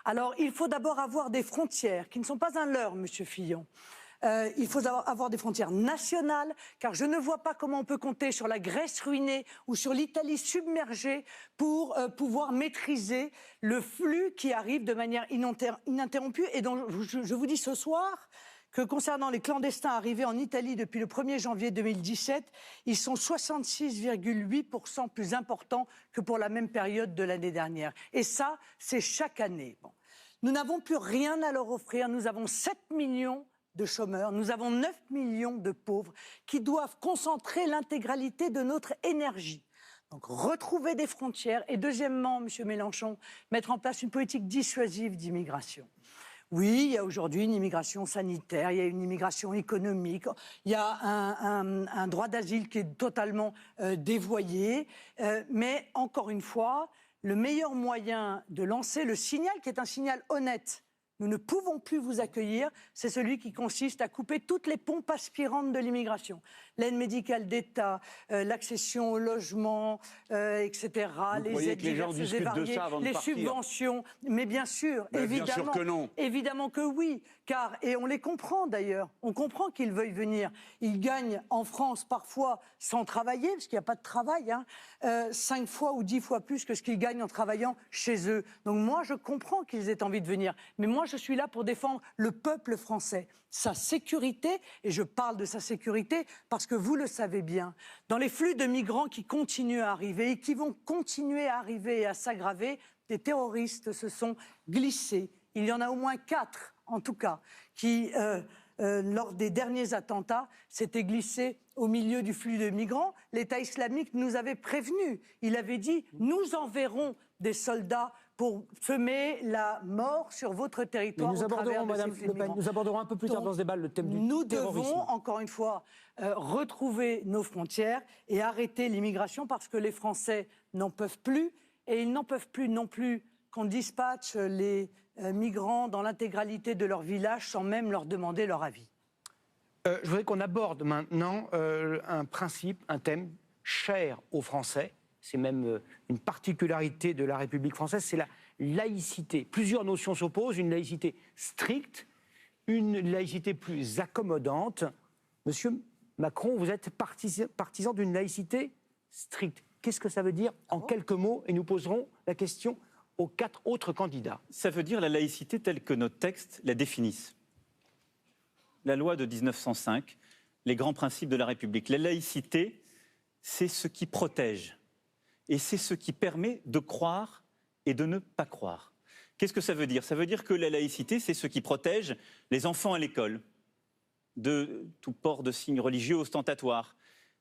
Alors, il faut d'abord avoir des frontières qui ne sont pas un leurre, Monsieur Fillon. Il faut avoir des frontières nationales, car je ne vois pas comment on peut compter sur la Grèce ruinée ou sur l'Italie submergée pour pouvoir maîtriser le flux qui arrive de manière ininterrompue. Et donc, je vous dis ce soir que concernant les clandestins arrivés en Italie depuis le 1er janvier 2017, ils sont 66,8% plus importants que pour la même période de l'année dernière. Et ça, c'est chaque année. Bon. Nous n'avons plus rien à leur offrir. Nous avons 7 millions de chômeurs, nous avons 9 millions de pauvres qui doivent concentrer l'intégralité de notre énergie. Donc retrouver des frontières et deuxièmement, M. Mélenchon, mettre en place une politique dissuasive d'immigration. Oui, il y a aujourd'hui une immigration sanitaire, il y a une immigration économique, il y a un droit d'asile qui est totalement dévoyé, mais encore une fois, le meilleur moyen de lancer le signal, qui est un signal honnête, nous ne pouvons plus vous accueillir, c'est celui qui consiste à couper toutes les pompes aspirantes de l'immigration. L'aide médicale d'État, l'accession au logement, etc. Les aides diverses et variées, les subventions. Mais bien sûr, évidemment, bien sûr que non. Évidemment que oui, car, et on les comprend d'ailleurs, on comprend qu'ils veuillent venir. Ils gagnent en France parfois sans travailler, parce qu'il n'y a pas de travail, 5 fois ou 10 fois plus que ce qu'ils gagnent en travaillant chez eux. Donc moi, je comprends qu'ils aient envie de venir. Mais moi, je suis là pour défendre le peuple français, sa sécurité, et je parle de sa sécurité parce que vous le savez bien, dans les flux de migrants qui continuent à arriver et qui vont continuer à arriver et à s'aggraver, des terroristes se sont glissés. Il y en a au moins 4, en tout cas, qui, lors des derniers attentats, s'étaient glissés au milieu du flux de migrants. L'État islamique nous avait prévenus. Il avait dit « Nous enverrons des soldats pour semer la mort sur votre territoire. » Nous aborderons, Madame Le Pen, nous aborderons un peu plus tard dans ce débat le thème du terrorisme. Nous devons, encore une fois, retrouver nos frontières et arrêter l'immigration parce que les Français n'en peuvent plus et ils n'en peuvent plus non plus qu'on dispatche les migrants dans l'intégralité de leur village sans même leur demander leur avis. Je voudrais qu'on aborde maintenant un principe, un thème cher aux Français. C'est même une particularité de la République française, c'est la laïcité. Plusieurs notions s'opposent, une laïcité stricte, une laïcité plus accommodante. Monsieur Macron, vous êtes partisan d'une laïcité stricte. Qu'est-ce que ça veut dire en quelques mots? Et nous poserons la question aux 4 autres candidats. Ça veut dire la laïcité telle que nos textes la définissent. La loi de 1905, les grands principes de la République. La laïcité, c'est ce qui protège. Et c'est ce qui permet de croire et de ne pas croire. Qu'est-ce que ça veut dire? Ça veut dire que la laïcité, c'est ce qui protège les enfants à l'école de tout port de signes religieux ostentatoires,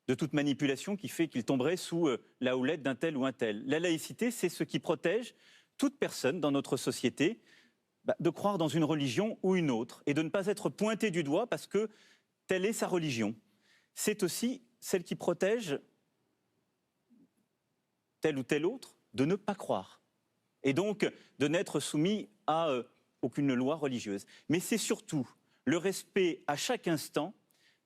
de toute manipulation qui fait qu'ils tomberaient sous la houlette d'un tel ou un tel. La laïcité, c'est ce qui protège toute personne dans notre société de croire dans une religion ou une autre et de ne pas être pointé du doigt parce que telle est sa religion. C'est aussi celle qui protège tel ou tel autre de ne pas croire et donc de n'être soumis à aucune loi religieuse. Mais c'est surtout le respect à chaque instant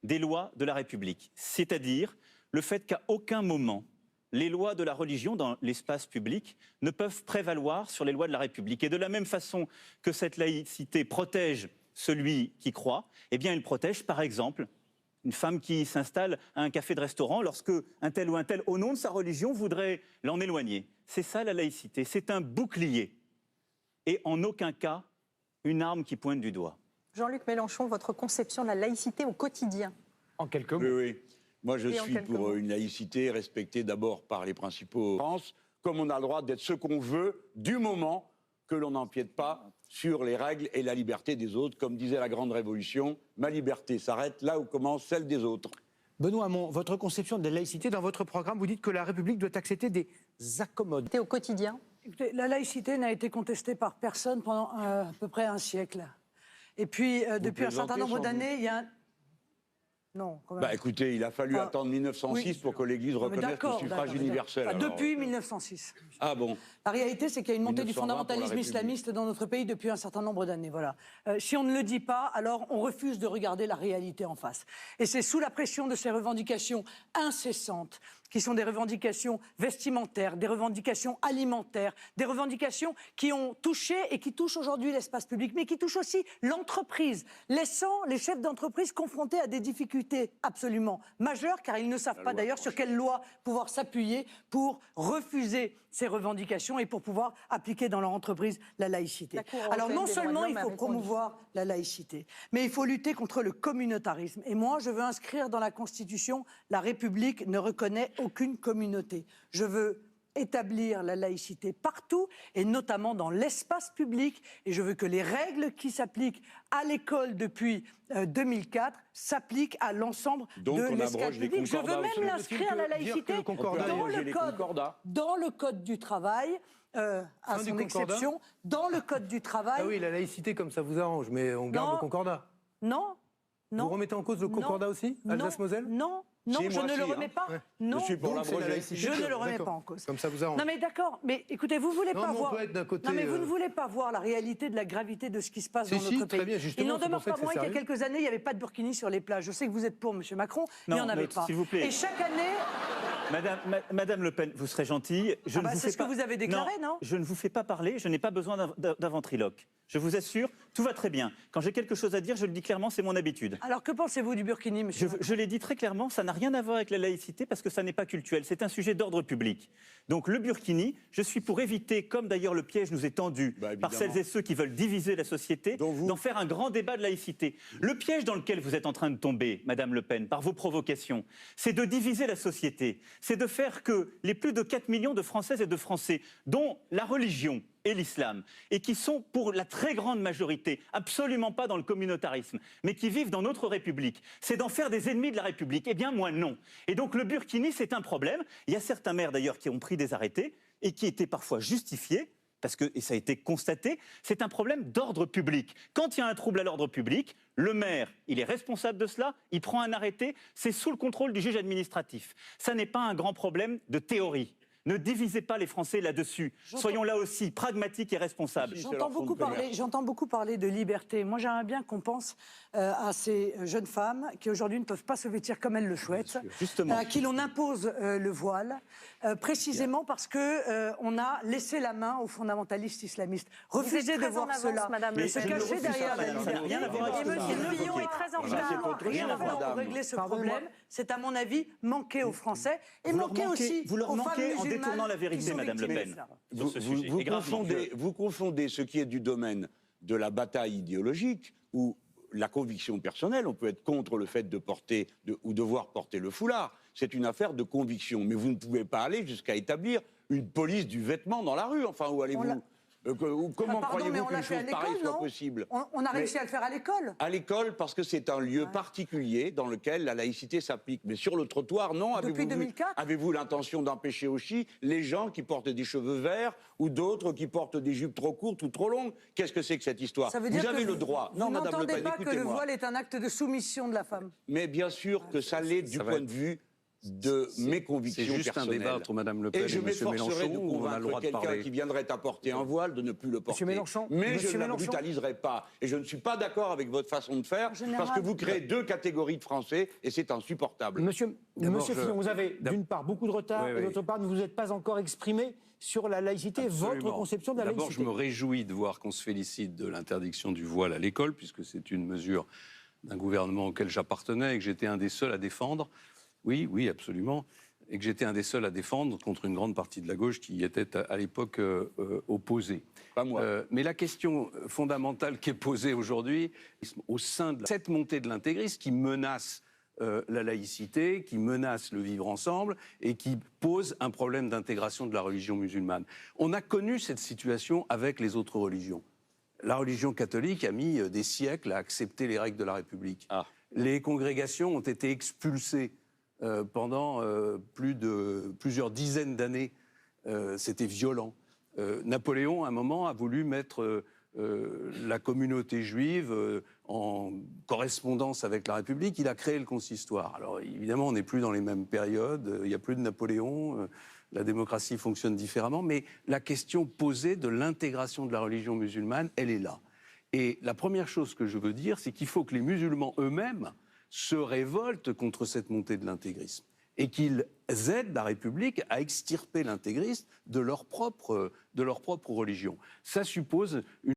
des lois de la République, c'est-à-dire le fait qu'à aucun moment les lois de la religion dans l'espace public ne peuvent prévaloir sur les lois de la République. Et de la même façon que cette laïcité protège celui qui croit, eh bien elle protège par exemple une femme qui s'installe à un café de restaurant lorsque un tel ou un tel, au nom de sa religion, voudrait l'en éloigner. C'est ça la laïcité, c'est un bouclier. Et en aucun cas, une arme qui pointe du doigt. Jean-Luc Mélenchon, votre conception de la laïcité au quotidien? En quelques mots. Oui. Moi, je suis pour une laïcité respectée d'abord par les principaux France, comme on a le droit d'être ce qu'on veut, du moment que l'on n'empiète pas sur les règles et la liberté des autres. Comme disait la Grande Révolution, ma liberté s'arrête là où commence celle des autres. Benoît Hamon, votre conception de la laïcité, dans votre programme, vous dites que la République doit accepter des accommodes. Au quotidien? Écoutez, la laïcité n'a été contestée par personne pendant à peu près un siècle. Et puis, depuis un certain nombre d'années, il y a un... Non, quand même. Bah écoutez, il a fallu attendre 1906 pour que l'Église reconnaisse le suffrage universel. Depuis 1906. Ah bon? La réalité, c'est qu'il y a une montée du fondamentalisme islamiste dans notre pays depuis un certain nombre d'années. Voilà. Si on ne le dit pas, alors on refuse de regarder la réalité en face. Et c'est sous la pression de ces revendications incessantes qui sont des revendications vestimentaires, des revendications alimentaires, des revendications qui ont touché et qui touchent aujourd'hui l'espace public, mais qui touchent aussi l'entreprise, laissant les chefs d'entreprise confrontés à des difficultés absolument majeures, car ils ne savent pas d'ailleurs sur quelle loi pouvoir s'appuyer pour refuser ces revendications et pour pouvoir appliquer dans leur entreprise la laïcité. Alors non seulement il faut promouvoir la laïcité, mais il faut lutter contre le communautarisme. Et moi, je veux inscrire dans la Constitution, la République ne reconnaît aucune communauté. Je veux établir la laïcité partout, et notamment dans l'espace public. Et je veux que les règles qui s'appliquent à l'école depuis 2004 s'appliquent à l'ensemble de l'espace public. Je veux même l'inscrire, la laïcité, dans le code du travail, à son exception, dans le code du travail. Ah oui, la laïcité, comme ça vous arrange, mais on garde le concordat. Non. Vous remettez en cause le concordat aussi, Alsace-Moselle? Non. Non, je ne le remets pas. Non, je ne le remets pas en cause. Comme ça vous arrange. Non mais d'accord, mais écoutez, vous voulez pas voir. Non mais vous ne voulez pas voir la réalité de la gravité de ce qui se passe dans notre pays. Très bien, il n'en demeure pas moins qu'il y a quelques années, il n'y avait pas de burkini sur les plages. Je sais que vous êtes pour, Monsieur Macron, mais il n'y en avait pas. S'il vous plaît. Et chaque année. Madame Le Pen, vous serez gentille. C'est ce que vous avez déclaré, non? Je ne vous fais pas parler, je n'ai pas besoin d'un ventriloque. Je vous assure, tout va très bien. Quand j'ai quelque chose à dire, je le dis clairement, c'est mon habitude. Alors que pensez-vous du burkini, monsieur Macron? Je l'ai dit très clairement, ça n'a rien à voir avec la laïcité parce que ça n'est pas cultuel, c'est un sujet d'ordre public. Donc le burkini, je suis pour éviter, comme d'ailleurs le piège nous est tendu par celles et ceux qui veulent diviser la société, d'en faire un grand débat de laïcité. Le piège dans lequel vous êtes en train de tomber, Madame Le Pen, par vos provocations, c'est de diviser la société, c'est de faire que les plus de 4 millions de Françaises et de Français, dont la religion et l'islam, et qui sont pour la très grande majorité absolument pas dans le communautarisme, mais qui vivent dans notre République, c'est d'en faire des ennemis de la République. Eh bien moi non. Et donc le burkini c'est un problème. Il y a certains maires d'ailleurs qui ont pris des arrêtés et qui étaient parfois justifiés, parce que, et ça a été constaté, c'est un problème d'ordre public. Quand il y a un trouble à l'ordre public, le maire, il est responsable de cela, il prend un arrêté, c'est sous le contrôle du juge administratif. Ça n'est pas un grand problème de théorie. Ne divisez pas les Français là-dessus. Soyons là aussi pragmatiques et responsables. J'entends beaucoup parler de liberté. Moi, j'aimerais bien qu'on pense à ces jeunes femmes qui aujourd'hui ne peuvent pas se vêtir comme elles le souhaitent, à qui l'on impose le voile, précisément parce que on a laissé la main aux fondamentalistes islamistes. Refusez de voir cela, se cacher derrière la liberté. Et M. Fillon est très en retard. Rien à faire pour régler ce problème. C'est à mon avis manquer aux Français et manquer aussi aux femmes musulmanes. Détournant la vérité, Madame Le Pen. Vous confondez ce qui est du domaine de la bataille idéologique ou la conviction personnelle. On peut être contre le fait de porter ou devoir porter le foulard. C'est une affaire de conviction. Mais vous ne pouvez pas aller jusqu'à établir une police du vêtement dans la rue. Enfin, où allez-vous? Comment croyez-vous qu'une chose pareille soit possible? On a réussi à le faire à l'école. À l'école, parce que c'est un lieu particulier dans lequel la laïcité s'applique. Mais sur le trottoir, non. Depuis 2004. Avez-vous l'intention d'empêcher aussi les gens qui portent des cheveux verts ou d'autres qui portent des jupes trop courtes ou trop longues? Qu'est-ce que c'est que cette histoire? Vous avez le droit. Non, Madame Le Pen, écoutez-moi. Vous n'entendez pas que le voile est un acte de soumission de la femme? Mais bien sûr que ça l'est du point de vue de mes convictions personnelles. C'est juste un débat entre Mme Le Pen et M. Mélenchon. Et je m'efforcerai de convaincre quelqu'un qui viendrait apporter un voile de ne plus le porter. Mélenchon, mais je ne la brutaliserai pas. Et je ne suis pas d'accord avec votre façon de faire, parce que vous créez deux catégories de Français, et c'est insupportable. Monsieur Fillon, vous avez d'une part beaucoup de retard, et d'autre part, ne vous êtes pas encore exprimé sur la laïcité, votre conception de la laïcité. D'abord, je me réjouis de voir qu'on se félicite de l'interdiction du voile à l'école, puisque c'est une mesure d'un gouvernement auquel j'appartenais et que j'étais un des seuls à défendre. Oui, absolument. Et que j'étais un des seuls à défendre contre une grande partie de la gauche qui y était à l'époque opposée. Pas moi. Mais la question fondamentale qui est posée aujourd'hui, au sein de cette montée de l'intégrisme qui menace la laïcité, qui menace le vivre ensemble et qui pose un problème d'intégration de la religion musulmane. On a connu cette situation avec les autres religions. La religion catholique a mis des siècles à accepter les règles de la République. Les congrégations ont été expulsées pendant plusieurs dizaines d'années. C'était violent. Napoléon, à un moment, a voulu mettre la communauté juive en correspondance avec la République. Il a créé le consistoire. Alors, évidemment, on n'est plus dans les mêmes périodes. Il n'y a plus de Napoléon. La démocratie fonctionne différemment. Mais la question posée de l'intégration de la religion musulmane, elle est là. Et la première chose que je veux dire, c'est qu'il faut que les musulmans eux-mêmes se révoltent contre cette montée de l'intégrisme. et qu'ils aident la République à extirper l'intégriste de leur propre religion. Ça suppose une